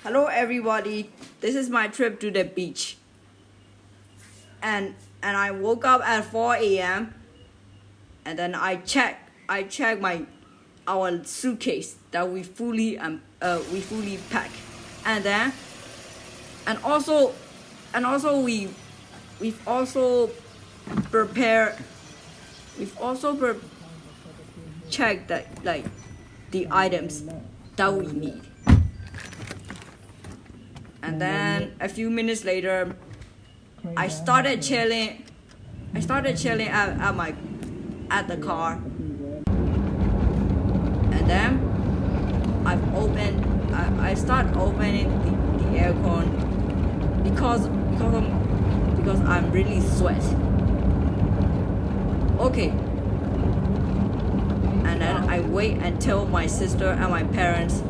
Hello everybody, this is my trip to the beach. And I woke up at 4 a.m. and then I check our suitcase that we fully pack. And also we've also checked that like the items that we need. And then a few minutes later, I started chilling at the car. And then I start opening the aircon because I'm really sweat. Okay. And then I wait until my sister and my parents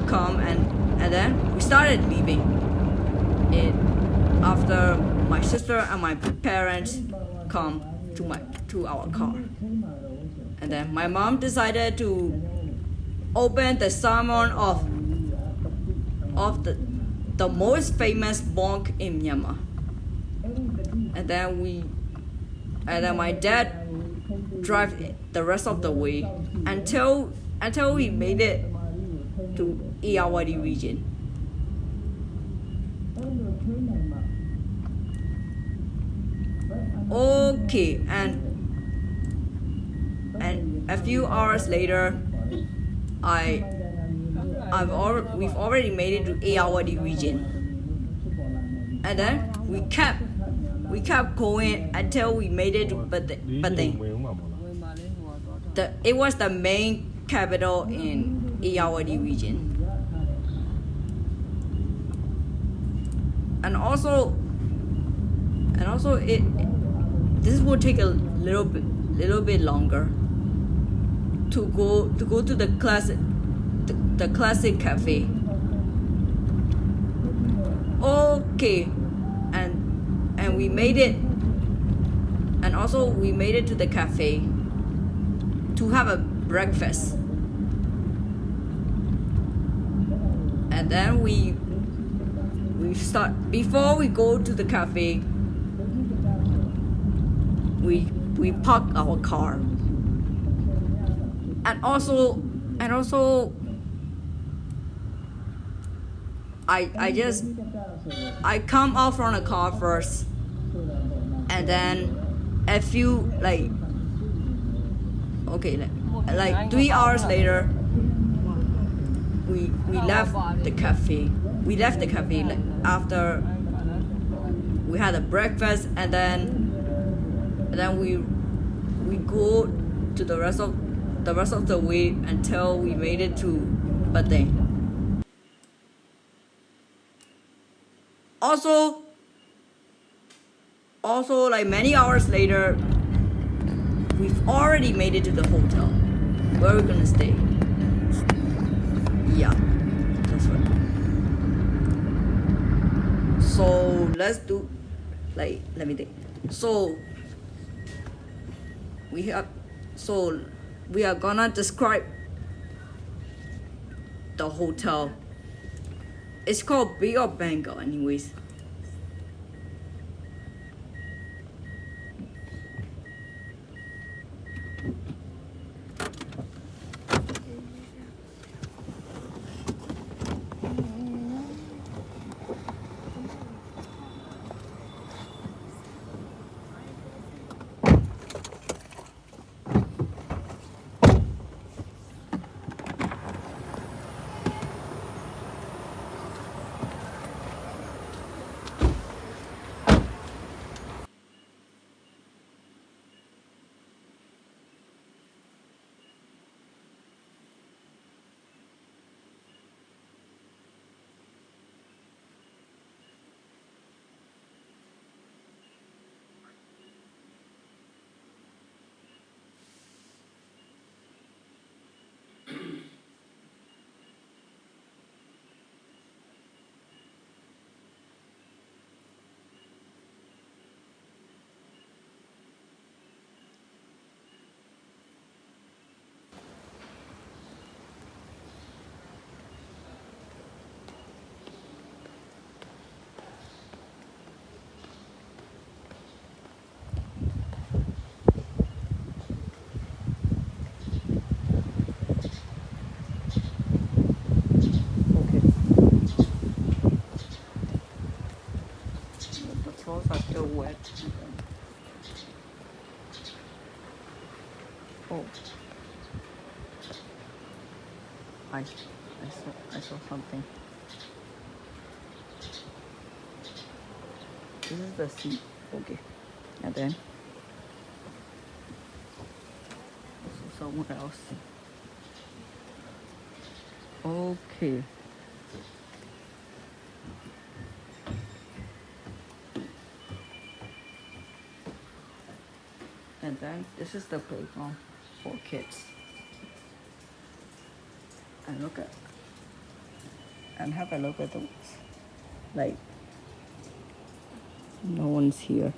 come and then we started leaving it after my sister and my parents come to our car. And then my mom decided to open the salmon of the most famous bonk in Myanmar. And then my dad drive the rest of the way until we made it to Irrawaddy region. Okay, and a few hours later, we've already made it to Irrawaddy region, and then we kept going until we made it to Batin. It was the main capital in Irrawaddy region. And also this will take a little bit longer to go to the classic cafe. Okay, and we made it, and also we made it to the cafe to have a breakfast. And then we start, before we go to the cafe, we park our car. And also I come out from the car first, and then a few like 3 hours later we left the cafe. We left the cafe after we had a breakfast, and then we go to the rest of the way until we made it to Batin. Also like many hours later, we've already made it to the hotel where we're gonna stay. Yeah, that's right. So let's do, let me think. So we are gonna describe the hotel. It's called Bay of Bengal anyways. I saw something. This is the sea. Okay. And then somewhere else. Okay. And then this is the playground for kids. And look at and have a look at those. Like no one's here.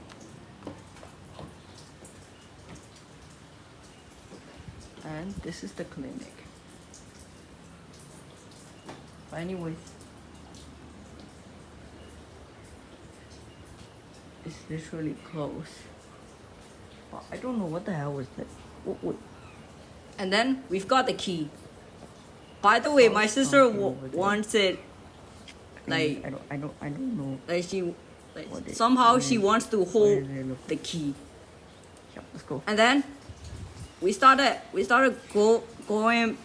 And this is the clinic. But anyways, it's literally closed. But I don't know what the hell was that. What? And then we've got the key. By the way, my sister wants it. Like I don't know. Like somehow she wants to hold the key. Yeah, let's go. And then we started going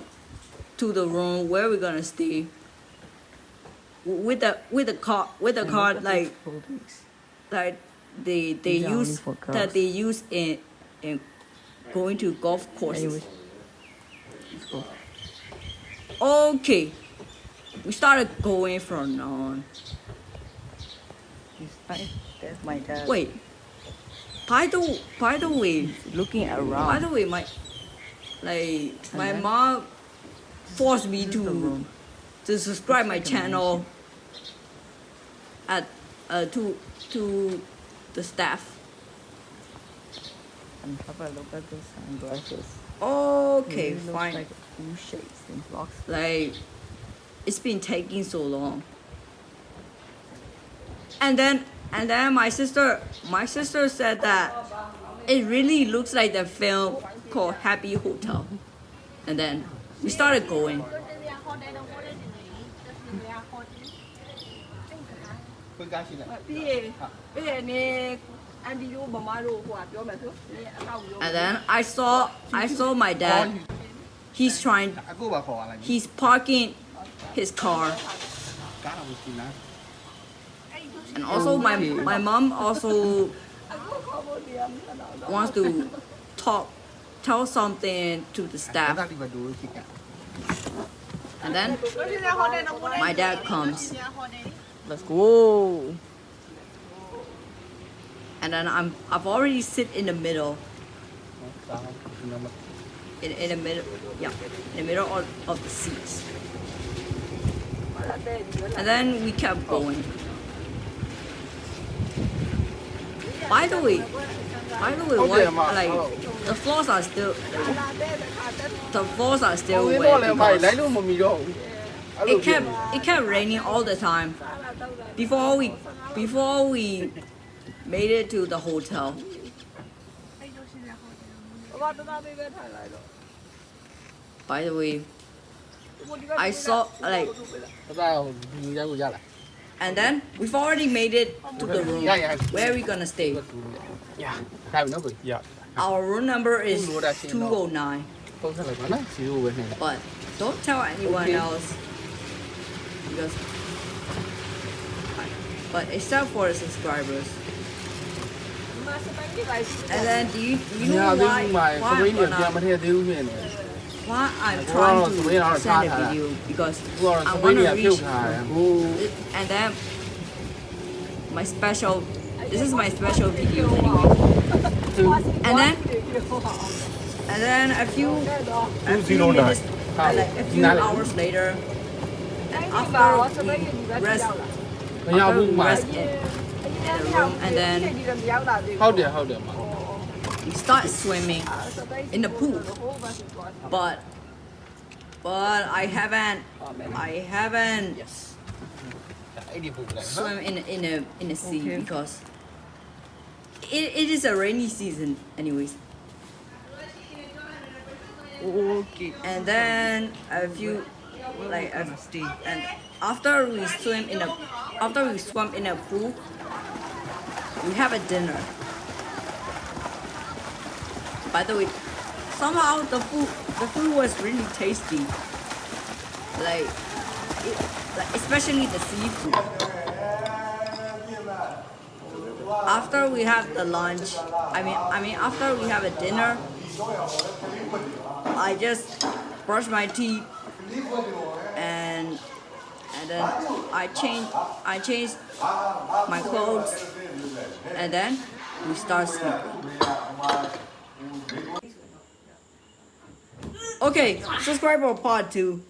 to the room where we're gonna stay. With the car like they use in going to golf courses. Anyway, let's go. Okay, we started going from on. That's my dad. Wait. By the way, looking around. By the way, my mom forced me to subscribe my channel at to the staff. And have a look at the sunglasses. Okay, fine. Like shapes and blocks. Like it's been taking so long. And then my sister said that it really looks like the film called Happy Hotel. And then we started going. And then I saw my dad. He's parking his car. And also my mom also wants to tell something to the staff. And then my dad comes. Let's go. And then I've already sit in the middle. In the middle, yeah, in the middle of the seats. And then we kept going. By the way, what, like the floors are still wet because it kept raining all the time before we made it to the hotel. By the way, I saw like, and then we've already made it to the room where we're gonna stay. Our room number is 209. But don't tell anyone else because, but except for the subscribers. And then do you know why I'm trying to send a video? Because I want to reach, and then this is my special video anyway. And then a few minutes, like a few hours later, after we rest in the room, and then we start swimming in the pool. But I haven't swim in a sea because it is a rainy season anyways. Okay. And then a few and after we swim in a pool, we have a dinner. By the way, somehow the food was really tasty. like, like especially the seafood. After we have the lunch, I mean after we have a dinner, I just brush my teeth and then I change my clothes and then we start sleeping. Okay, subscribe for part 2.